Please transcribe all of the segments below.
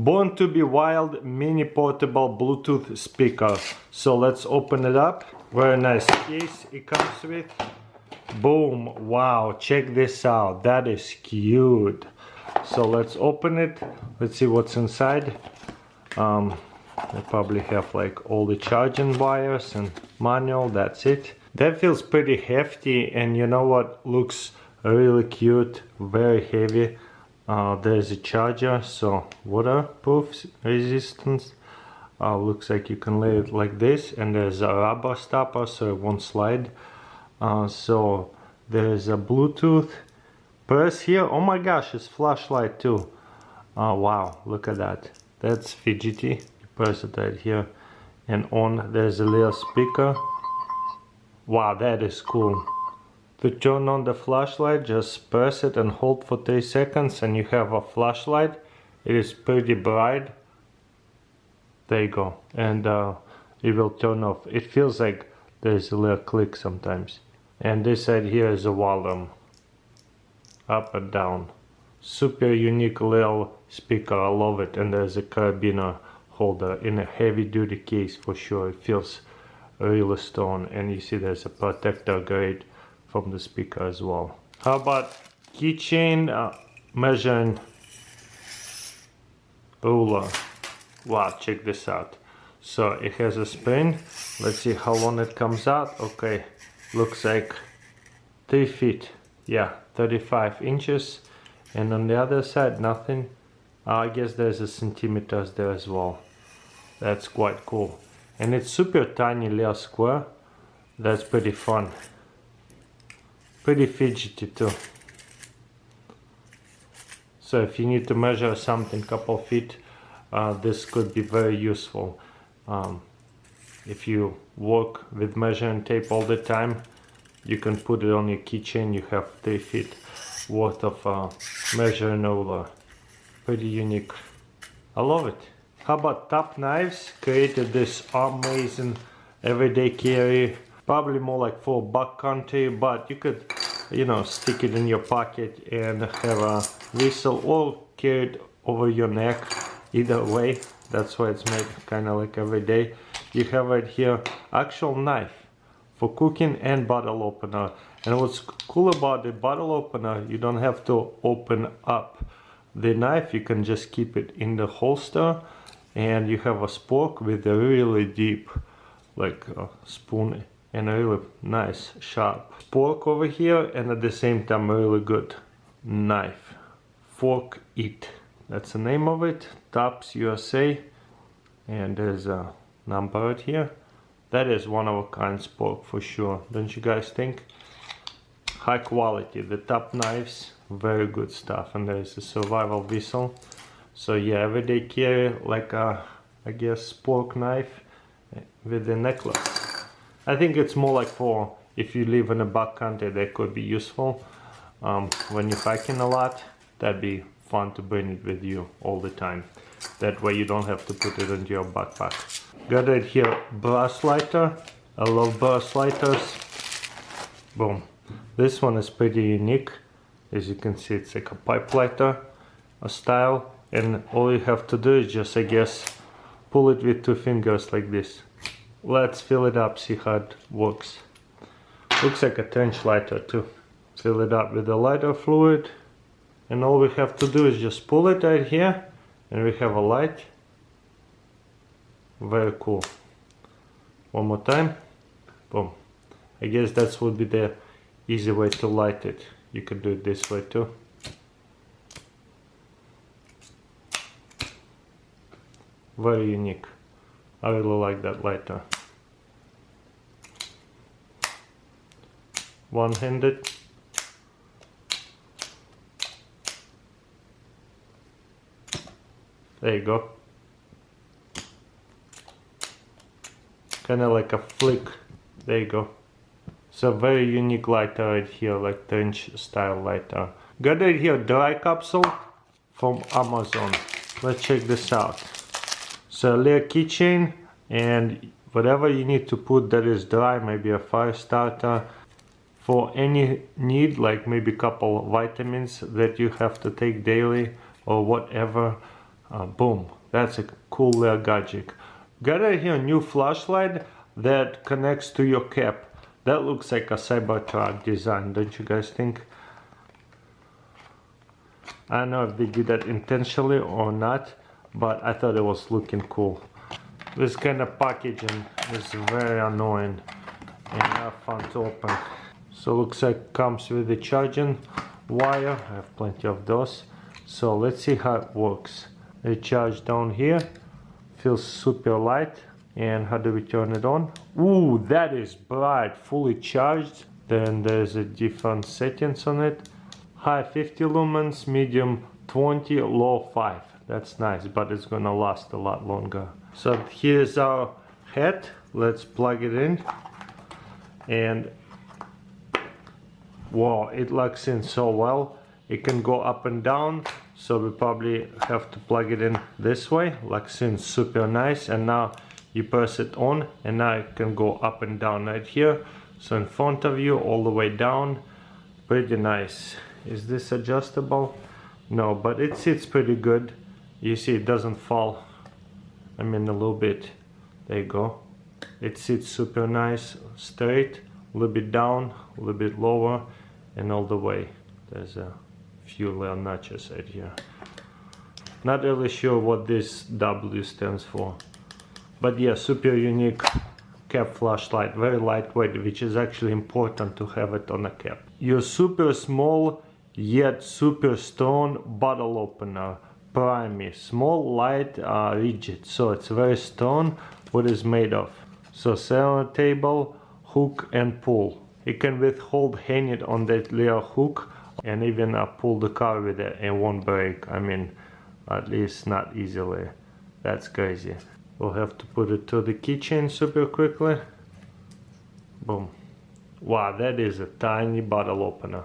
Born to be Wild mini portable Bluetooth speaker. So let's open it up. Very nice case it comes with. Boom. Wow, check this out. That is cute. So let's open it. Let's see what's inside. They probably have like all the charging wires and manual. That's it. That feels pretty hefty, and you know what looks really cute, very heavy. There's a charger, so waterproof resistance. Looks like you can lay it like this, and there's a rubber stopper so it won't slide. So there's a Bluetooth. Press here. Oh my gosh, it's flashlight too. Wow, look at that. That's fidgety. You press it right here, and on there's a little speaker. Wow, that is cool. To turn on the flashlight, just press it and hold for 3 seconds and you have a flashlight. It is pretty bright. There you go. And it will turn off. It feels like there's a little click sometimes. And this side here is a volume. Up and down. Super unique little speaker. I love it. And there's a carabiner holder in a heavy duty case for sure. It feels really strong. And you see there's a protector grade from the speaker as well. How about Keychain Measuring ruler? Wow, check this out. So it has a spring. Let's see how long it comes out. Okay, looks like 3 feet. Yeah, 35 inches. And on the other side, nothing. I guess there's a centimeters there as well. That's quite cool. And it's super tiny little square. That's pretty fun. Pretty fidgety too. So if you need to measure something couple feet, this could be very useful. If you work with measuring tape all the time, you can put it on your keychain. You have 3 feet worth of measuring ruler. Pretty unique. I love it. How about Top Knives? Created this amazing everyday carry. Probably more like for backcountry, but you could, you know, stick it in your pocket and have a whistle or carry it over your neck. Either way, that's why it's made kind of like every day. You have right here actual knife for cooking and bottle opener. And what's cool about the bottle opener, you don't have to open up the knife. You can just keep it in the holster, and you have a spork with a really deep, like spoon, and a really nice sharp spork over here, and at the same time a really good knife. Fork It. That's the name of it. Tops USA. And there's a number right here. That is one of a kind spork for sure. Don't you guys think? High quality. The Top Knives. Very good stuff. And there's a survival whistle. So yeah, everyday carry like a, I guess, spork knife with a necklace. I think it's more like for if you live in a backcountry, that could be useful. When you're hiking a lot, that'd be fun to bring it with you all the time. That way you don't have to put it into your backpack. Got it here, brass lighter. I love brass lighters. Boom. This one is pretty unique. As you can see, it's like a pipe lighter style. And all you have to do is just, I guess, pull it with 2 fingers like this. Let's fill it up, see how it works. Looks like a trench lighter too. Fill it up with the lighter fluid. And all we have to do is just pull it right here. And we have a light. Very cool. One more time. Boom. I guess that would be the easy way to light it. You can do it this way too. Very unique. I really like that lighter. One-handed. There you go. Kind of like a flick. There you go. So very unique lighter right here, like trench style lighter. Got right here dry capsule from Amazon. Let's check this out. So a little keychain and whatever you need to put that is dry, maybe a fire starter. For any need, like maybe a couple of vitamins that you have to take daily or whatever. Boom, that's a cool little gadget. Got right here a new flashlight that connects to your cap. That looks like a Cybertruck design, don't you guys think? I don't know if they did that intentionally or not, but I thought it was looking cool. This kind of packaging is very annoying and not fun to open. So looks like it comes with the charging wire. I have plenty of those. So let's see how it works. The charge down here feels super light. And how do we turn it on? Ooh, that is bright, fully charged. Then there's a different settings on it. High 50 lumens, medium 20, low 5. That's nice, but it's gonna last a lot longer. So here's our head. Let's plug it in. And wow, it locks in so well. It can go up and down, so we probably have to plug it in this way. Locks in super nice. And now you press it on, and now it can go up and down right here. So in front of you, all the way down. Pretty nice. Is this adjustable? No, but it sits pretty good. You see it doesn't fall. I mean a little bit. There you go. It sits super nice, straight, a little bit down, a little bit lower, and all the way. There's a few little notches right here. Not really sure what this W stands for. But yeah, super unique cap flashlight, very lightweight, which is actually important to have it on a cap. Your super small yet super strong bottle opener, Prime, small, light, rigid, so it's very strong. What is made of? So set on a table, hook and pull. It can withhold hanging on that little hook and even pull the car with it and won't break. I mean, at least not easily. That's crazy. We'll have to put it to the keychain super quickly. Boom. Wow, that is a tiny bottle opener.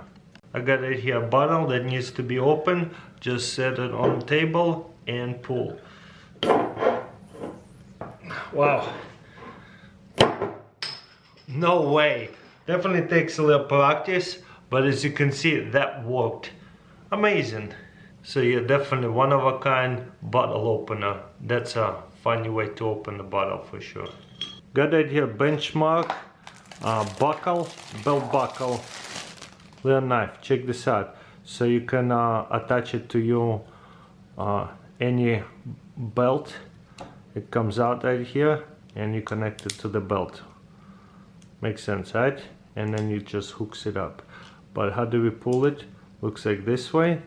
I got right here a bottle that needs to be open. Just set it on the table and pull. Wow. No way. Definitely takes a little practice, but as you can see, that worked. Amazing. So yeah, definitely one of a kind bottle opener. That's a funny way to open the bottle for sure. Got right here benchmark, buckle, belt buckle, little knife. Check this out. So you can attach it to your any belt. It comes out right here and you connect it to the belt. Makes sense, right? And then you just hooks it up. But how do we pull it? Looks like this way.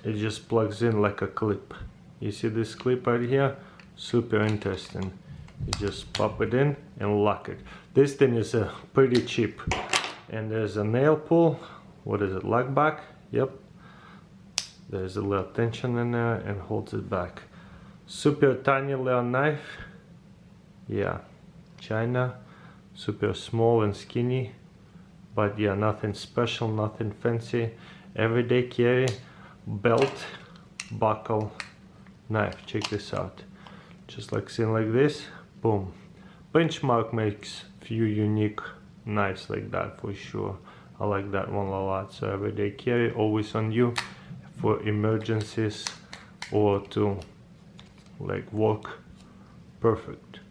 It just plugs in like a clip. You see this clip right here? Super interesting. You just pop it in and lock it. This thing is pretty cheap. And there's a nail pull. What is it? Lock back? Yep. There's a little tension in there and holds it back. Super tiny little knife. Yeah. China. Super small and skinny. But yeah, nothing special, nothing fancy. Everyday carry. Belt, buckle, knife. Check this out. Just like seen like this. Boom. Benchmark makes few unique knives like that for sure. I like that one a lot. So everyday carry, always on you for emergencies or to like work. Perfect.